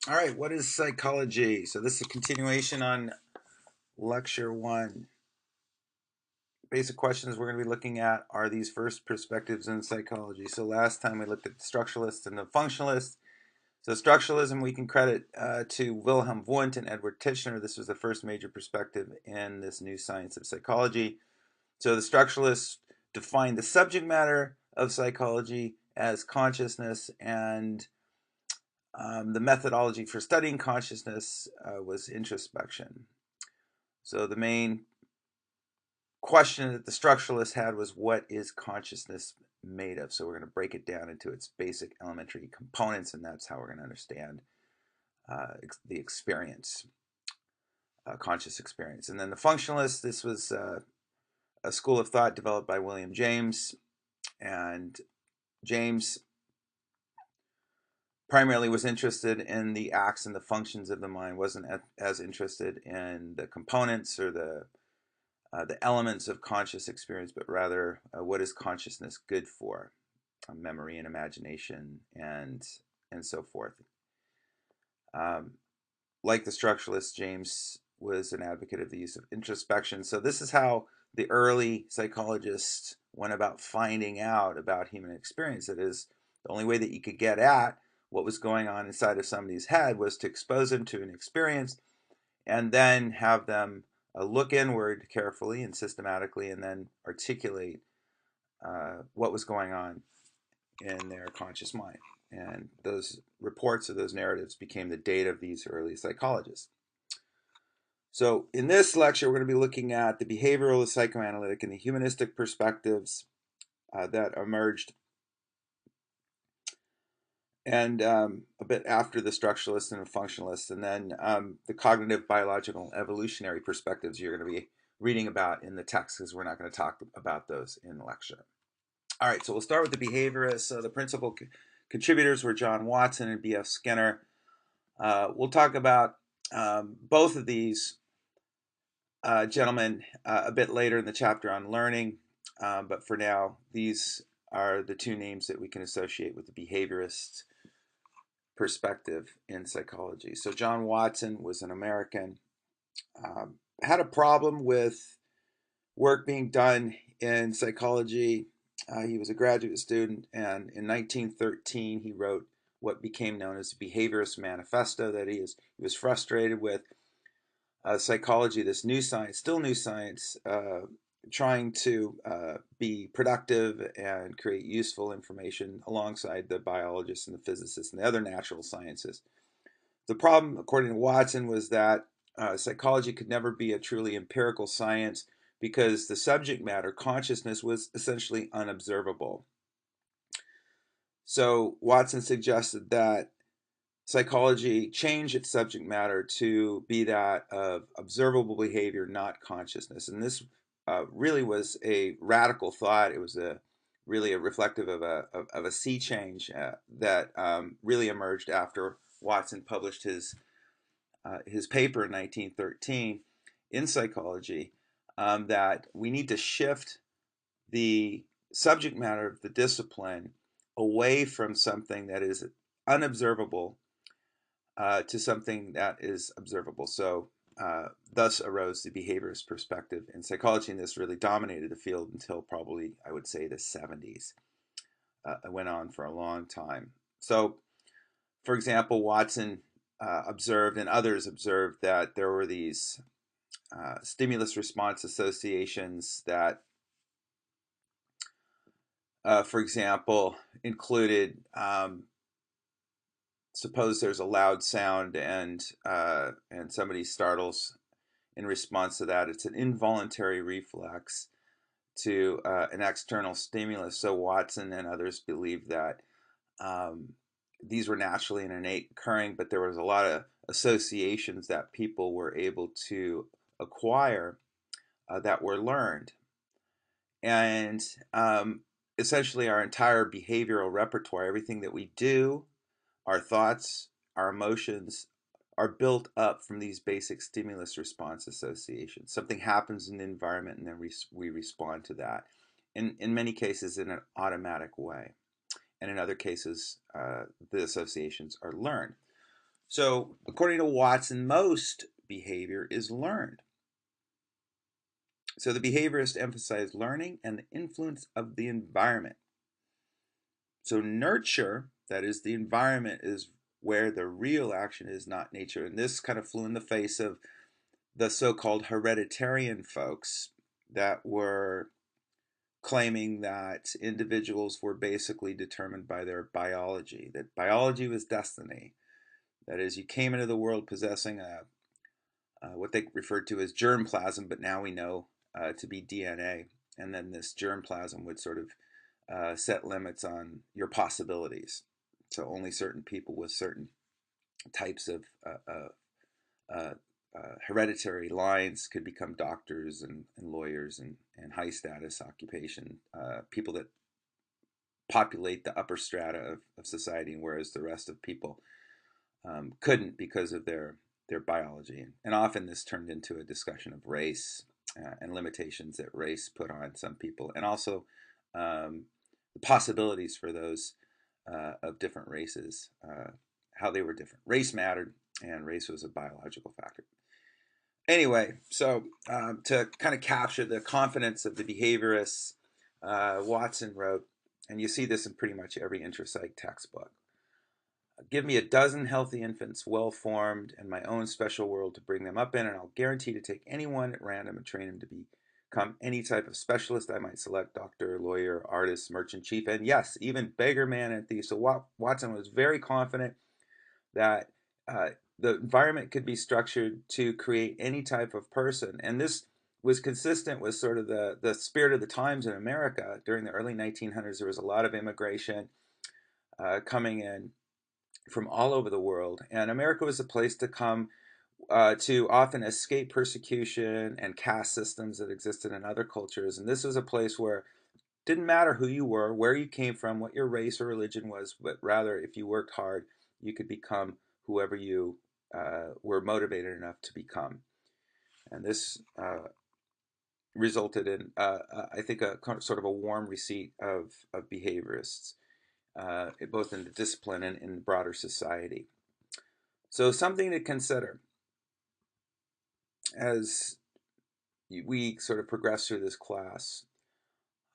All right, what is psychology? So this is a continuation on lecture one. Basic questions we're going to be looking at are these first perspectives in psychology. So last time we looked at the structuralist and the functionalist. So structuralism we can credit to Wilhelm Wundt and Edward Titchener. This was the first major perspective in this new science of psychology. So the structuralists defined the subject matter of psychology as consciousness, and the methodology for studying consciousness was introspection. So the main question that the structuralists had was, what is consciousness made of? So we're going to break it down into its basic elementary components, and that's how we're going to understand the experience, conscious experience. And then the functionalists, this was a school of thought developed by William James, and James primarily was interested in the acts and the functions of the mind, wasn't as interested in the components or the elements of conscious experience, but rather what is consciousness good for? Memory and imagination and so forth. Like the structuralist, James was an advocate of the use of introspection. So this is how the early psychologists went about finding out about human experience. That is, the only way that you could get at what was going on inside of somebody's head was to expose them to an experience and then have them look inward carefully and systematically and then articulate what was going on in their conscious mind. And those reports or those narratives became the data of these early psychologists. So in this lecture, we're going to be looking at the behavioral, the psychoanalytic, and the humanistic perspectives that emerged and a bit after the structuralists and the functionalists, and then the cognitive, biological, and evolutionary perspectives you're going to be reading about in the text, because we're not going to talk about those in the lecture. All right, so we'll start with the behaviorists. So the principal contributors were John Watson and B.F. Skinner. We'll talk about both of these gentlemen a bit later in the chapter on learning, but for now, these are the two names that we can associate with the behaviorist perspective in psychology. So John Watson was an American, had a problem with work being done in psychology. He was a graduate student, and in 1913 he wrote what became known as the Behaviorist Manifesto, that he was frustrated with psychology, this new science, still new science, trying to be productive and create useful information alongside the biologists and the physicists and the other natural sciences. The problem, according to Watson, was that psychology could never be a truly empirical science because the subject matter, consciousness, was essentially unobservable. So Watson suggested that psychology change its subject matter to be that of observable behavior, not consciousness. And this really was a radical thought. It was really a reflective of a sea change that really emerged after Watson published his paper in 1913 in psychology, that we need to shift the subject matter of the discipline away from something that is unobservable to something that is observable. So thus arose the behaviorist perspective in psychology, and this really dominated the field until probably, I would say, the 70s. It went on for a long time. So, for example, Watson observed, and others observed, that there were these stimulus response associations that, for example, included suppose there's a loud sound and somebody startles in response to that. It's an involuntary reflex to an external stimulus. So Watson and others believed that these were naturally and innate occurring, but there was a lot of associations that people were able to acquire that were learned. And essentially our entire behavioral repertoire, everything that we do, our thoughts, our emotions, are built up from these basic stimulus response associations. Something happens in the environment and then we respond to that. In many cases in an automatic way. And in other cases, the associations are learned. So, according to Watson, most behavior is learned. So, the behaviorists emphasize learning and the influence of the environment. So, nurture, that is, the environment, is where the real action is, not nature. And this kind of flew in the face of the so called hereditarian folks that were claiming that individuals were basically determined by their biology, that biology was destiny. That is, you came into the world possessing what they referred to as germplasm, but now we know to be DNA. And then this germplasm would sort of set limits on your possibilities. So only certain people with certain types of hereditary lines could become doctors and lawyers and high status occupation, people that populate the upper strata of society, whereas the rest of people couldn't because of their biology. And often this turned into a discussion of race and limitations that race put on some people, and also the possibilities for those of different races, how they were different. Race mattered, and race was a biological factor. Anyway, so to kind of capture the confidence of the behaviorists, Watson wrote, and you see this in pretty much every intrapsych textbook. Give me a dozen healthy infants, well formed, and my own special world to bring them up in, and I'll guarantee to take anyone at random and train him to become any type of specialist I might select: doctor, lawyer, artist, merchant, chief, and yes, even beggar, man, and thief. So Watson was very confident that the environment could be structured to create any type of person. And this was consistent with sort of the spirit of the times in America. During the early 1900s, there was a lot of immigration coming in from all over the world. And America was a place to come to often escape persecution and caste systems that existed in other cultures. And this was a place where it didn't matter who you were, where you came from, what your race or religion was, but rather if you worked hard, you could become whoever you were motivated enough to become. And this resulted in, I think, a sort of a warm receipt of behaviorists, both in the discipline and in broader society. So something to consider as we sort of progress through this class.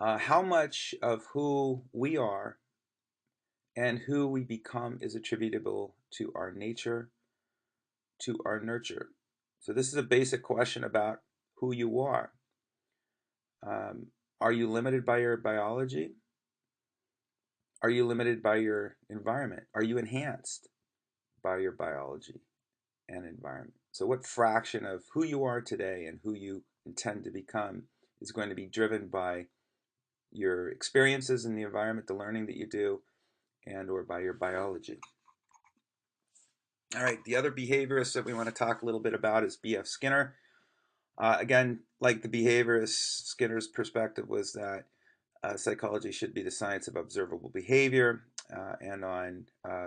How much of who we are and who we become is attributable to our nature, to our nurture? So this is a basic question about who you are. Are you limited by your biology? Are you limited by your environment? Are you enhanced by your biology and environment? So what fraction of who you are today and who you intend to become is going to be driven by your experiences in the environment, the learning that you do, and or by your biology? All right, the other behaviorist that we want to talk a little bit about is B.F. Skinner. Again, like the behaviorist, Skinner's perspective was that psychology should be the science of observable behavior and on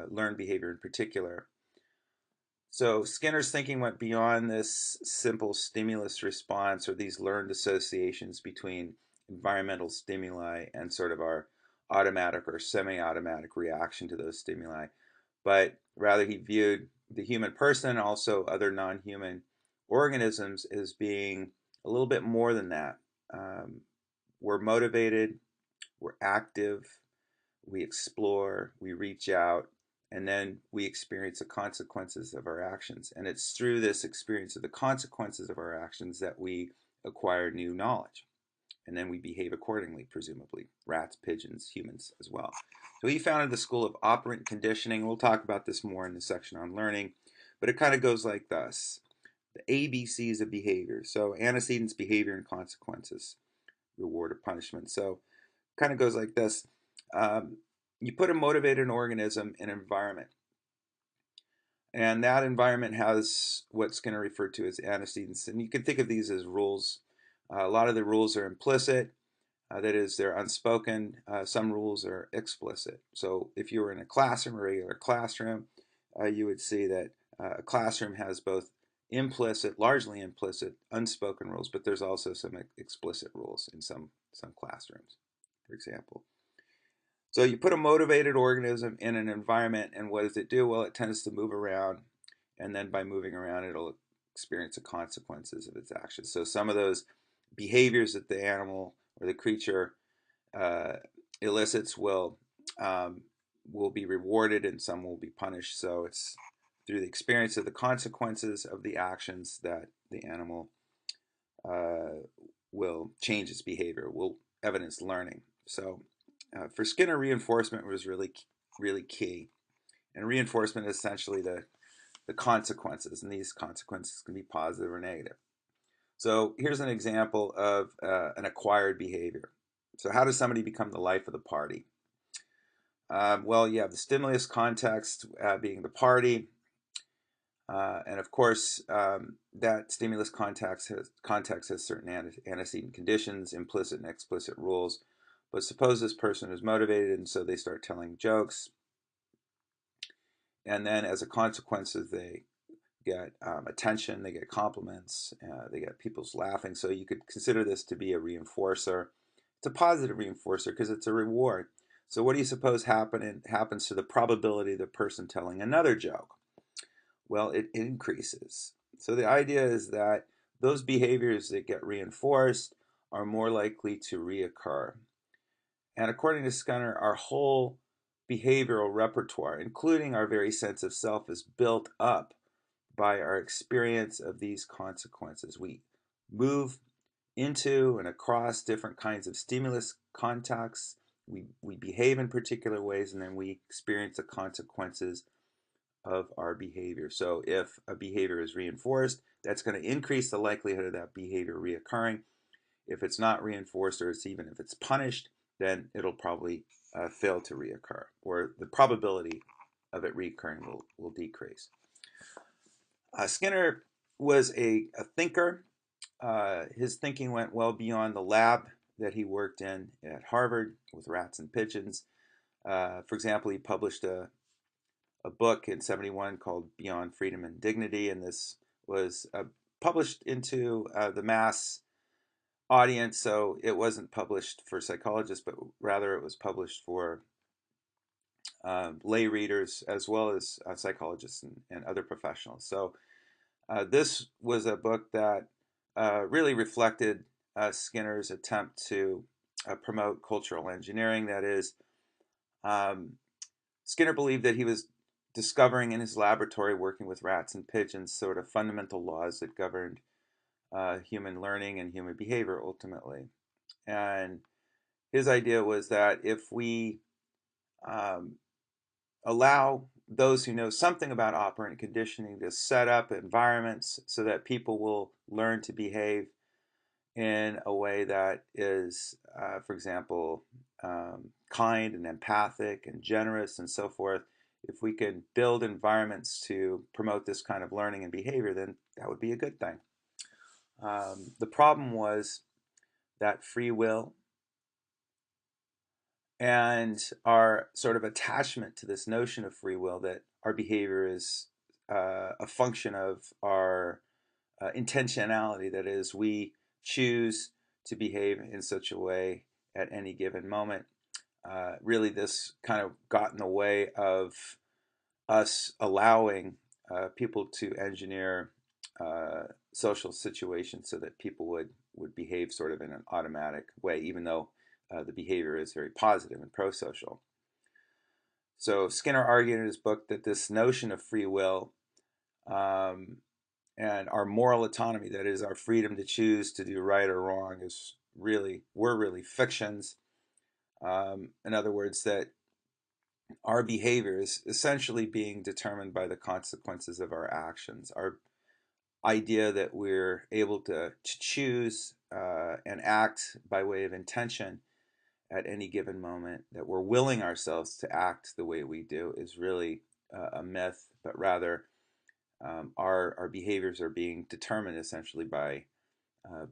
learned behavior in particular. So Skinner's thinking went beyond this simple stimulus response or these learned associations between environmental stimuli and sort of our automatic or semi-automatic reaction to those stimuli, but rather he viewed the human person and also other non-human organisms as being a little bit more than that. We're motivated, we're active, we explore, we reach out, and then we experience the consequences of our actions. And it's through this experience of the consequences of our actions that we acquire new knowledge. And then we behave accordingly, presumably. Rats, pigeons, humans as well. So he founded the School of Operant Conditioning. We'll talk about this more in the section on learning, but it kind of goes like this: the ABCs of behavior. So antecedents, behavior, and consequences, reward or punishment. So kind of goes like this. You put a motivated organism in an environment, and that environment has what Skinner referred to as antecedents. And you can think of these as rules. A lot of the rules are implicit. That is, they're unspoken. Some rules are explicit. So if you were in a classroom, a regular classroom, you would see that a classroom has both implicit, largely implicit, unspoken rules, but there's also some explicit rules in some classrooms, for example. So you put a motivated organism in an environment, and what does it do? Well, it tends to move around and then by moving around, it'll experience the consequences of its actions. So some of those behaviors that the animal or the creature uh, elicits will be rewarded, and some will be punished. So it's through the experience of the consequences of the actions that the animal uh, will change its behavior, will evidence learning. So for Skinner, reinforcement was really key. And reinforcement is essentially the consequences, and these consequences can be positive or negative. So here's an example of an acquired behavior. So how does somebody become the life of the party? Well, you have the stimulus context being the party, and of course, that stimulus context has certain antecedent conditions, implicit and explicit rules. But suppose this person is motivated, and so they start telling jokes, and then as a consequence, they get attention, they get compliments, they get people's laughing. So you could consider this to be a reinforcer. It's a positive reinforcer because it's a reward. So what do you suppose happens to the probability of the person telling another joke? Well, it increases. So the idea is that those behaviors that get reinforced are more likely to reoccur. And according to Skinner, our whole behavioral repertoire, including our very sense of self, is built up by our experience of these consequences. We move into and across different kinds of stimulus contexts. We behave in particular ways, and then we experience the consequences of our behavior. So if a behavior is reinforced, that's going to increase the likelihood of that behavior reoccurring. If it's not reinforced, or even if it's punished, then it'll probably fail to reoccur, or the probability of it reoccurring will decrease. Skinner was a thinker. His thinking went well beyond the lab that he worked in at Harvard with rats and pigeons. For example, he published a book in '71 called Beyond Freedom and Dignity, and this was published into the mass audience, so it wasn't published for psychologists, but rather it was published for lay readers as well as psychologists and other professionals. So this was a book that really reflected Skinner's attempt to promote cultural engineering. That is, um, Skinner believed that he was discovering in his laboratory, working with rats and pigeons, sort of fundamental laws that governed human learning and human behavior ultimately. And his idea was that if we um, allow those who know something about operant conditioning to set up environments so that people will learn to behave in a way that is, for example, kind and empathic and generous and so forth. If we can build environments to promote this kind of learning and behavior, then that would be a good thing. The problem was that free will and our sort of attachment to this notion of free will, that our behavior is a function of our intentionality. That is, we choose to behave in such a way at any given moment. Really, this kind of got in the way of us allowing people to engineer social situations so that people would behave sort of in an automatic way, even though the behavior is very positive and pro-social. So Skinner argued in his book that this notion of free will um, and our moral autonomy, that is, our freedom to choose to do right or wrong, were really fictions. In other words, that our behavior is essentially being determined by the consequences of our actions. Our idea that we're able to choose and act by way of intention at any given moment, that we're willing ourselves to act the way we do, is really a myth, but rather our behaviors are being determined essentially by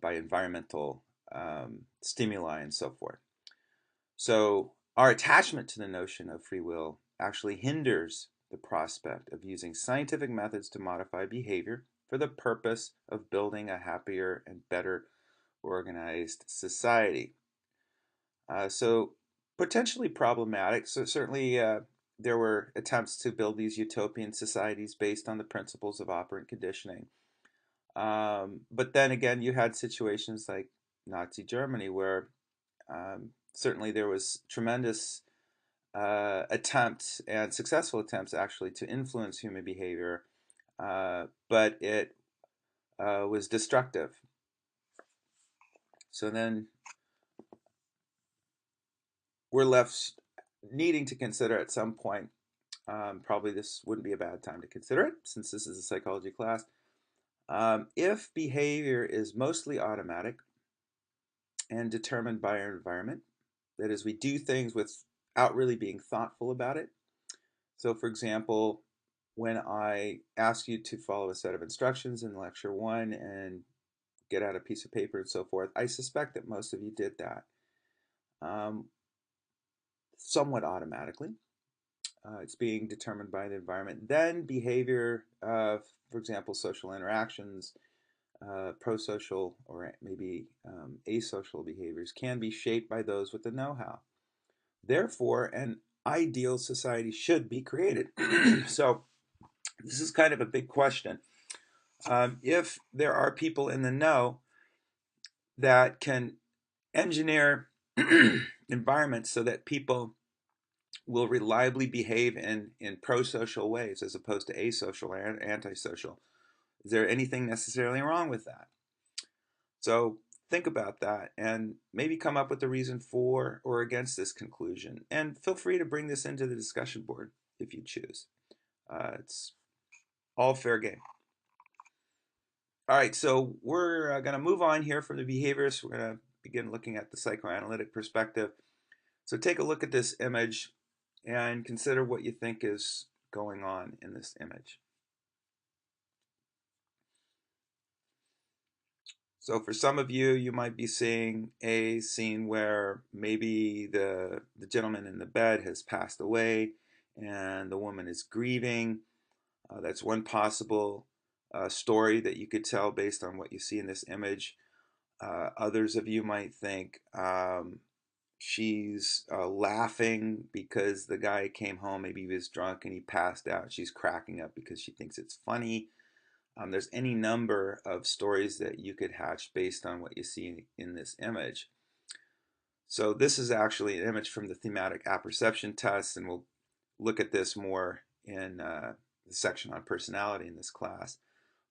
environmental stimuli and so forth. So our attachment to the notion of free will actually hinders the prospect of using scientific methods to modify behavior for the purpose of building a happier and better organized society. So potentially problematic. So certainly there were attempts to build these utopian societies based on the principles of operant conditioning. But then again, you had situations like Nazi Germany where certainly there was tremendous attempts and successful attempts actually to influence human behavior, but it was destructive. So then we're left needing to consider at some point, probably this wouldn't be a bad time to consider it since this is a psychology class, if behavior is mostly automatic and determined by our environment, that is, we do things without really being thoughtful about it. So, for example, when I ask you to follow a set of instructions in lecture one and get out a piece of paper and so forth, I suspect that most of you did that um, somewhat automatically. It's being determined by the environment. Then behavior, for example, social interactions, pro-social or maybe asocial behaviors can be shaped by those with the know-how. Therefore, an ideal society should be created. So this is kind of a big question. If there are people in the know that can engineer environments so that people will reliably behave in pro-social ways as opposed to asocial or antisocial, is there anything necessarily wrong with that? So think about that and maybe come up with a reason for or against this conclusion. And feel free to bring this into the discussion board if you choose. It's all fair game. All right, so we're going to move on here from the behaviorists. We're going to begin looking at the psychoanalytic perspective. So take a look at this image and consider what you think is going on in this image. So for some of you, you might be seeing a scene where maybe the gentleman in the bed has passed away and the woman is grieving. That's one possible story that you could tell based on what you see in this image. Others of you might think she's laughing because the guy came home, maybe he was drunk and he passed out. She's cracking up because she thinks it's funny. There's any number of stories that you could hatch based on what you see in this image. So this is actually an image from the thematic apperception test, and we'll look at this more in the section on personality in this class.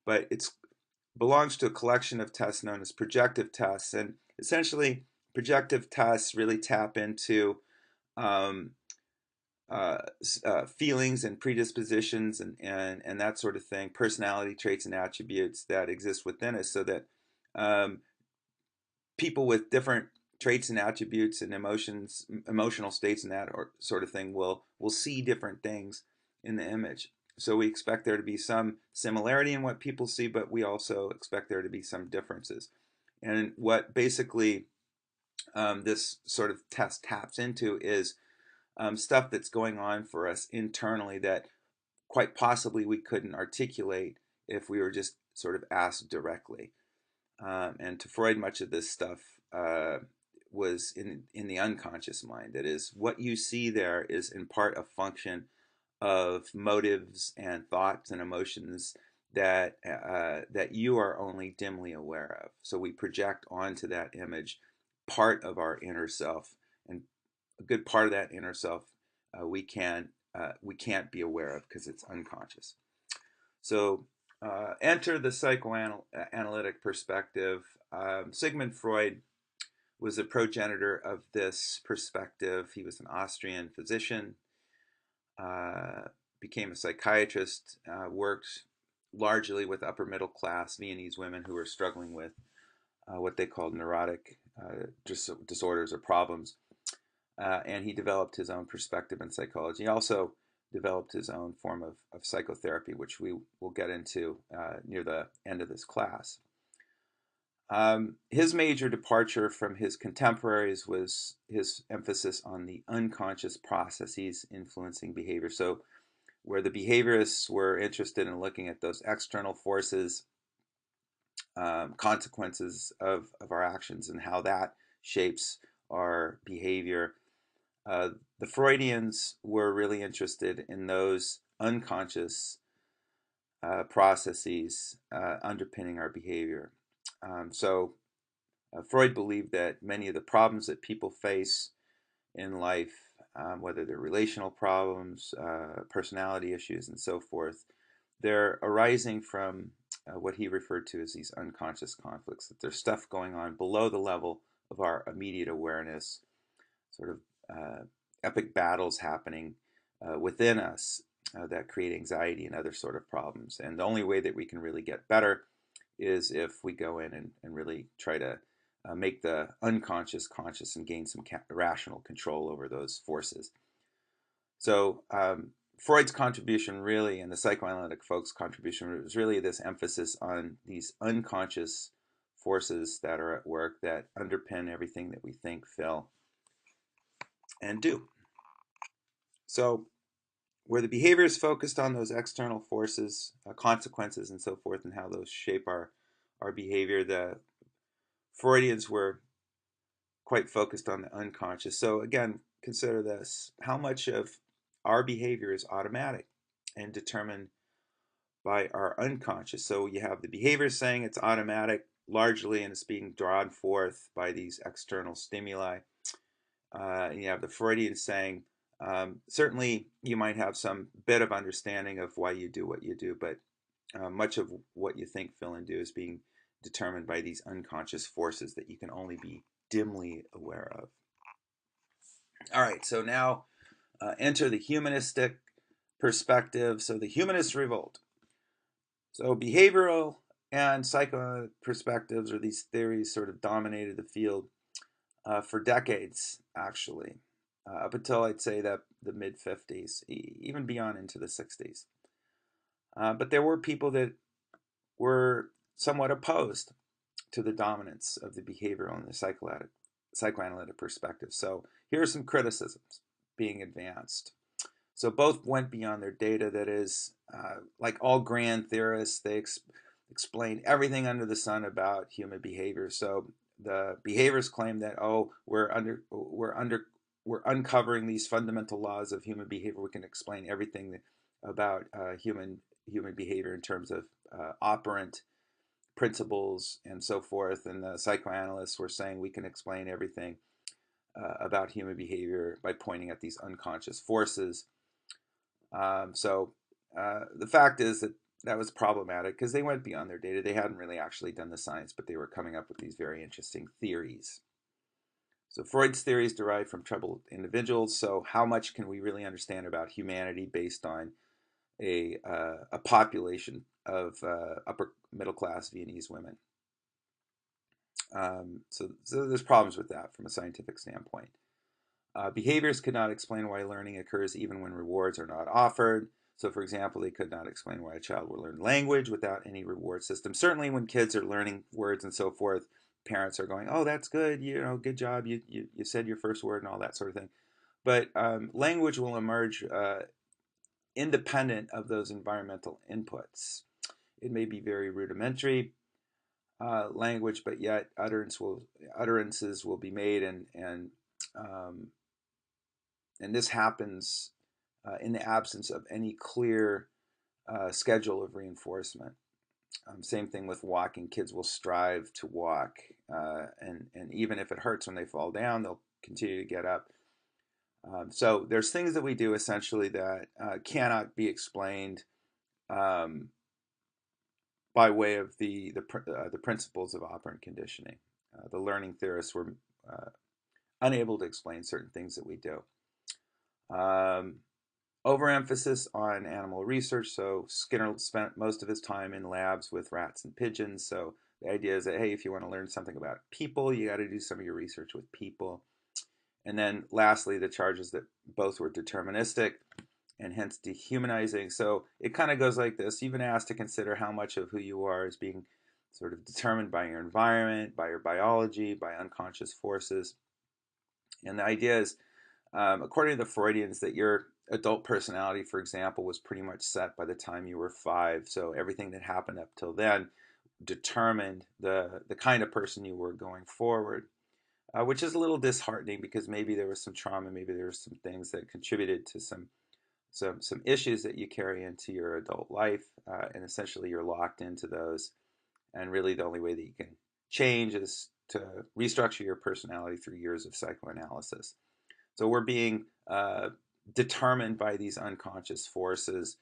But it belongs to a collection of tests known as projective tests, and essentially projective tests really tap into um, feelings and predispositions and that sort of thing, personality traits and attributes that exist within us, so that um, people with different traits and attributes and emotional states and that sort of thing will see different things in the image. So we expect there to be some similarity in what people see, but we also expect there to be some differences. And what basically this sort of test taps into is stuff that's going on for us internally that quite possibly we couldn't articulate if we were just sort of asked directly. And to Freud, much of this stuff was in the unconscious mind. That is, what you see there is in part a function of motives and thoughts and emotions that you are only dimly aware of. So we project onto that image part of our inner self, and a good part of that inner self we can't be aware of because it's unconscious. So enter the psychoanalytic perspective. Sigmund Freud was the progenitor of this perspective. He was an Austrian physician, became a psychiatrist, worked largely with upper middle class Viennese women who were struggling with what they called neurotic disorders or problems. And he developed his own perspective in psychology. He also developed his own form of psychotherapy, which we will get into near the end of this class. His major departure from his contemporaries was his emphasis on the unconscious processes influencing behavior. So where the behaviorists were interested in looking at those external forces, consequences of our actions and how that shapes our behavior, Uh, the Freudians were really interested in those unconscious processes underpinning our behavior. Freud believed that many of the problems that people face in life, whether they're relational problems, personality issues, and so forth, they're arising from what he referred to as these unconscious conflicts, that there's stuff going on below the level of our immediate awareness, sort of epic battles happening within us that create anxiety and other sort of problems. And the only way that we can really get better is if we go in and really try to make the unconscious conscious and gain some rational control over those forces. So Freud's contribution really, and the psychoanalytic folks' contribution, was really this emphasis on these unconscious forces that are at work that underpin everything that we think, feel, and do. So where the behavior is focused on those external forces, consequences, and so forth, and how those shape our behavior, the Freudians were quite focused on the unconscious. So again, consider this: how much of our behavior is automatic and determined by our unconscious? So you have the behavior saying it's automatic largely, and it's being drawn forth by these external stimuli. And you have the Freudian saying, certainly you might have some bit of understanding of why you do what you do, but much of what you think, feel, and do is being determined by these unconscious forces that you can only be dimly aware of. All right, so now enter the humanistic perspective. So the humanist revolt. So behavioral and psycho perspectives, or these theories, sort of dominated the field for decades, actually, up until I'd say that the mid 50s, even beyond into the 60s. But there were people that were somewhat opposed to the dominance of the behavioral and the psychoanalytic perspective. So here are some criticisms being advanced. So both went beyond their data. That is, like all grand theorists, they explain everything under the sun about human behavior. So the behaviorists claim that, oh, we're uncovering these fundamental laws of human behavior. We can explain everything about human behavior in terms of operant principles and so forth. And the psychoanalysts were saying we can explain everything about human behavior by pointing at these unconscious forces. The fact is that that was problematic because they went beyond their data. They hadn't really actually done the science, but they were coming up with these very interesting theories. So Freud's theories derived from troubled individuals. So how much can we really understand about humanity based on a population of upper middle class Viennese women? So there's problems with that from a scientific standpoint. Behaviors could not explain why learning occurs even when rewards are not offered. So, for example, they could not explain why a child will learn language without any reward system. Certainly, when kids are learning words and so forth, parents are going, "Oh, that's good. Good job. You said your first word and all that sort of thing." But language will emerge independent of those environmental inputs. It may be very rudimentary language, but yet utterances will be made, and this happens in the absence of any clear schedule of reinforcement. Same thing with walking. Kids will strive to walk, and even if it hurts when they fall down, they'll continue to get up. So there's things that we do essentially that cannot be explained by way of the principles of operant conditioning. The learning theorists were unable to explain certain things that we do. Overemphasis on animal research. So Skinner spent most of his time in labs with rats and pigeons. So the idea is that, hey, if you want to learn something about people, you got to do some of your research with people. And then lastly, the charges that both were deterministic and hence dehumanizing. So it kind of goes like this. You've been asked to consider how much of who you are is being sort of determined by your environment, by your biology, by unconscious forces. And the idea is, according to the Freudians, that your adult personality, for example, was pretty much set by the time you were 5. So everything that happened up till then determined the kind of person you were going forward. which is a little disheartening because maybe there was some trauma, maybe there were some things that contributed to some issues that you carry into your adult life, and essentially you're locked into those. And really, the only way that you can change is to restructure your personality through years of psychoanalysis. So we're being determined by these unconscious forces.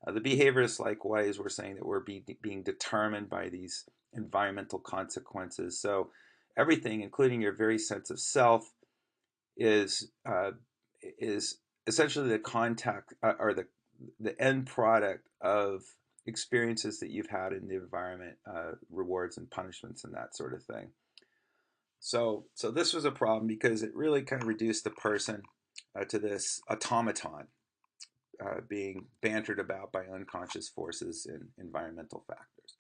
The behaviorists, likewise, were saying that we're being determined by these environmental consequences. So everything, including your very sense of self, is is essentially the contact or the end product of experiences that you've had in the environment, rewards and punishments and that sort of thing. So this was a problem because it really kind of reduced the person to this automaton, being bantered about by unconscious forces and environmental factors.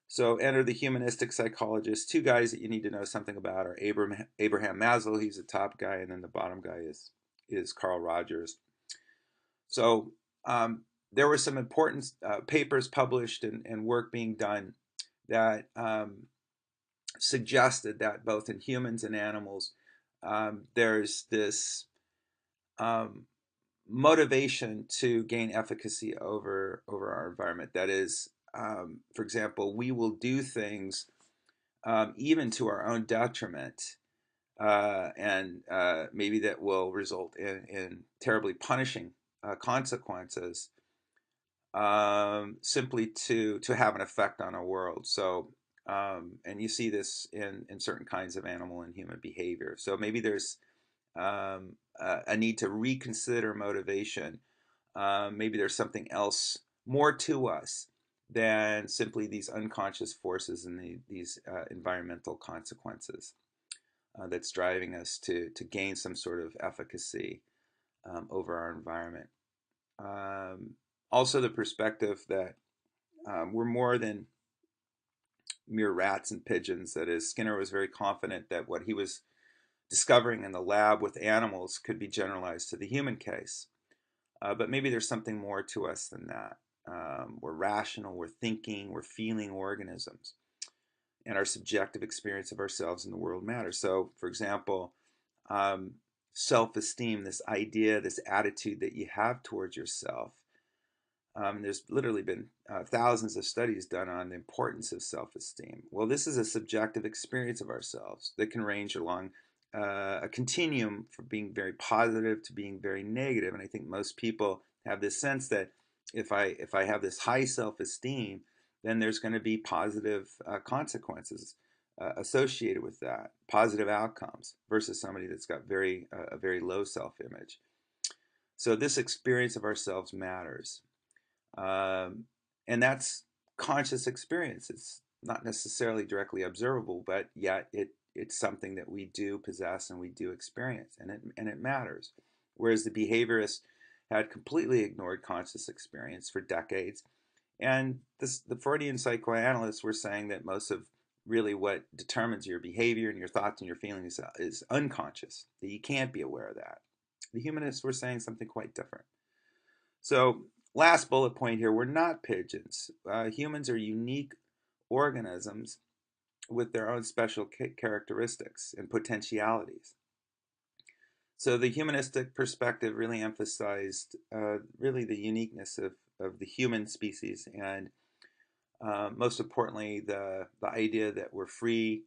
So enter the humanistic psychologists. Two guys that you need to know something about are Abraham Maslow, he's the top guy, and then the bottom guy is Carl Rogers. So there were some important papers published and work being done that suggested that both in humans and animals, there's this motivation to gain efficacy over our environment. That is, for example, we will do things even to our own detriment, and maybe that will result in terribly punishing consequences, simply to have an effect on our world. So, and you see this in certain kinds of animal and human behavior. So maybe there's a need to reconsider motivation. Maybe there's something else more to us than simply these unconscious forces and these environmental consequences that's driving us to gain some sort of efficacy over our environment. Also, the perspective that we're more than mere rats and pigeons. That is, Skinner was very confident that what he was discovering in the lab with animals could be generalized to the human case. But maybe there's something more to us than that. We're rational, we're thinking, we're feeling organisms, and our subjective experience of ourselves in the world matters. So, for example, self-esteem, this idea, this attitude that you have towards yourself. There's literally been thousands of studies done on the importance of self-esteem. Well, this is a subjective experience of ourselves that can range along a continuum from being very positive to being very negative. And I think most people have this sense that if I have this high self-esteem, then there's going to be positive consequences associated with that, positive outcomes, versus somebody that's got a very low self-image. So this experience of ourselves matters. And that's conscious experience. It's not necessarily directly observable, but yet it's something that we do possess and we do experience, and it matters. Whereas the behaviorists had completely ignored conscious experience for decades, and the Freudian psychoanalysts were saying that most of really what determines your behavior and your thoughts and your feelings is unconscious, that you can't be aware of that. The humanists were saying something quite different. So, last bullet point here, we're not pigeons. Humans are unique organisms with their own special characteristics and potentialities. So the humanistic perspective really emphasized really the uniqueness of the human species, and most importantly, the idea that we're free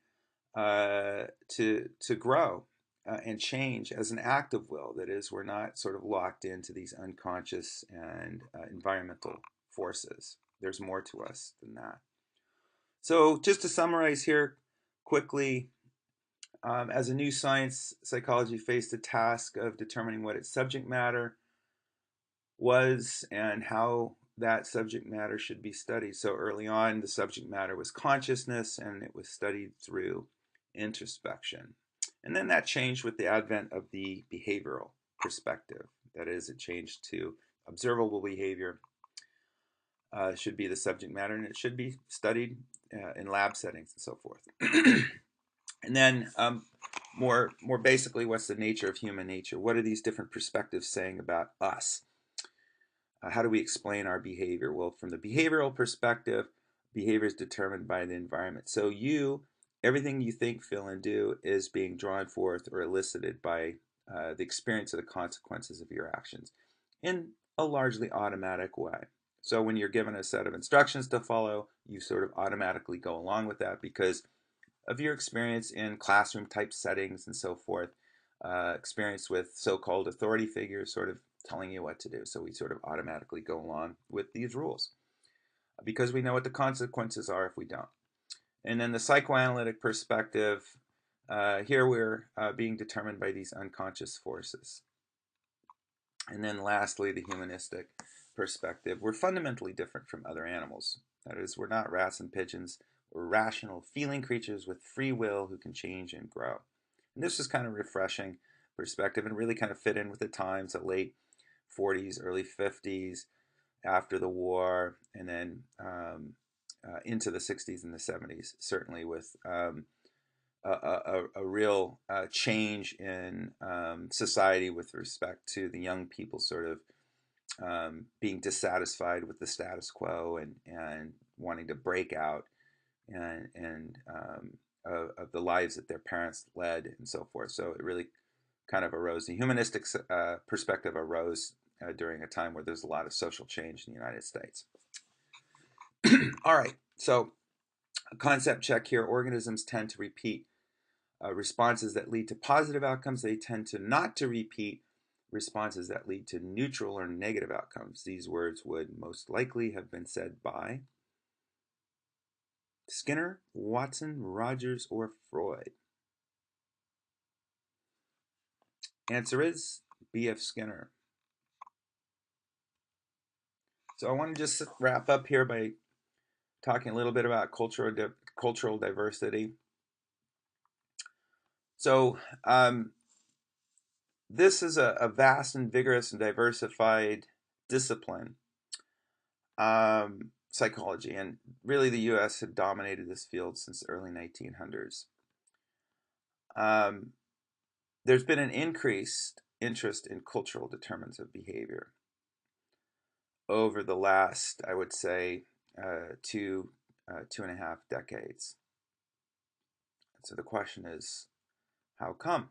to grow and change as an act of will. That is, we're not sort of locked into these unconscious and environmental forces. There's more to us than that. So just to summarize here quickly, as a new science, psychology faced the task of determining what its subject matter was and how that subject matter should be studied. So early on, the subject matter was consciousness, and it was studied through introspection. And then that changed with the advent of the behavioral perspective. That is, it changed to observable behavior should be the subject matter, and it should be studied in lab settings and so forth. And then more basically, what's the nature of human nature? What are these different perspectives saying about us? How do we explain our behavior? Well, from the behavioral perspective, behavior is determined by the environment. So you, everything you think, feel, and do is being drawn forth or elicited by the experience of the consequences of your actions in a largely automatic way. So when you're given a set of instructions to follow, you sort of automatically go along with that because of your experience in classroom type settings and so forth, experience with so-called authority figures sort of telling you what to do. So we sort of automatically go along with these rules because we know what the consequences are if we don't. And then the psychoanalytic perspective, here we're being determined by these unconscious forces. And then lastly, the humanistic perspective. We're fundamentally different from other animals. That is, we're not rats and pigeons. We're rational, feeling creatures with free will who can change and grow. And this is kind of refreshing perspective and really kind of fit in with the times, the late 40s, early 50s, after the war, and then into the 60s and the 70s, certainly with a real change in society with respect to the young people sort of being dissatisfied with the status quo and wanting to break out and of the lives that their parents led and so forth. So it really kind of arose. The humanistic perspective arose during a time where there's a lot of social change in the United States. All right, so a concept check here. Organisms tend to repeat responses that lead to positive outcomes. They tend to not to repeat responses that lead to neutral or negative outcomes. These words would most likely have been said by Skinner, Watson, Rogers, or Freud. Answer is B.F. Skinner. So I want to just wrap up here by talking a little bit about cultural diversity. So this is a vast and vigorous and diversified discipline, psychology, and really the U.S. had dominated this field since the early 1900s. There's been an increased interest in cultural determinants of behavior over the last, I would say, 2.5 decades. So the question is, how come?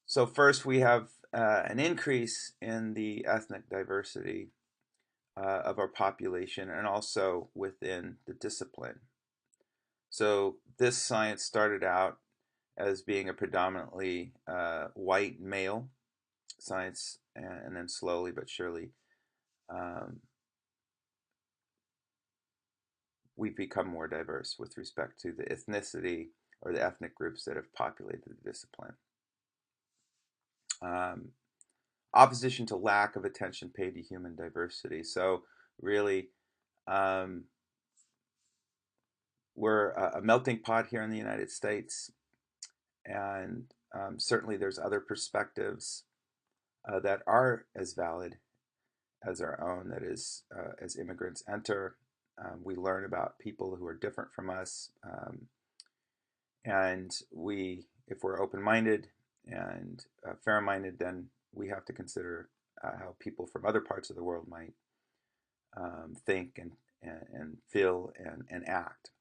So first we have an increase in the ethnic diversity of our population and also within the discipline. So this science started out as being a predominantly white male science, and then slowly but surely we've become more diverse with respect to the ethnicity or the ethnic groups that have populated the discipline. Opposition to lack of attention paid to human diversity. So really, we're a melting pot here in the United States, and certainly there's other perspectives that are as valid as our own. That is, as immigrants enter, we learn about people who are different from us, and if we're open-minded and fair-minded, then we have to consider how people from other parts of the world might think and feel and act.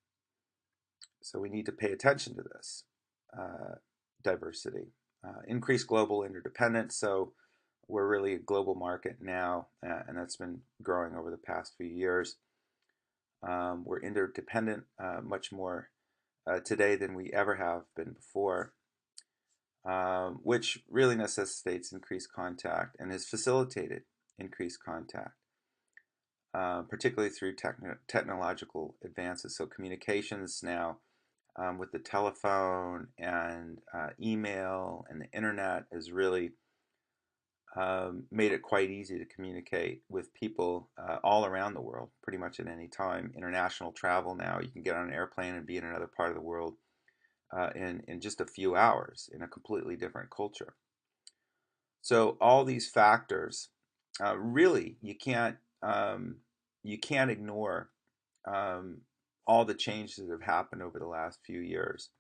So we need to pay attention to this diversity. Increased global interdependence. So we're really a global market now, and that's been growing over the past few years. We're interdependent much more today than we ever have been before, which really necessitates increased contact and has facilitated increased contact, particularly through technological advances. So communications now with the telephone and email and the internet has really made it quite easy to communicate with people all around the world, pretty much at any time. International travel now, you can get on an airplane and be in another part of the world in just a few hours in a completely different culture. So all these factors, really, you can't ignore all the changes that have happened over the last few years.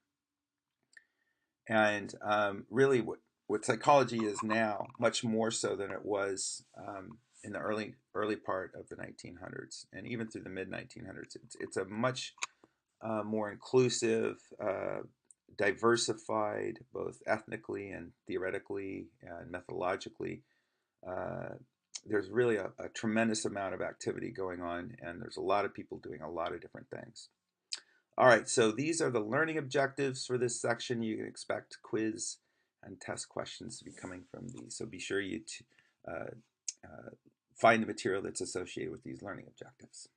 And really, what psychology is now, much more so than it was in the early part of the 1900s, and even through the mid 1900s, it's a much more inclusive, diversified, both ethnically and theoretically and methodologically. There's really a tremendous amount of activity going on, and there's a lot of people doing a lot of different things. All right, so these are the learning objectives for this section. You can expect quiz and test questions to be coming from these. So be sure you uh, find the material that's associated with these learning objectives.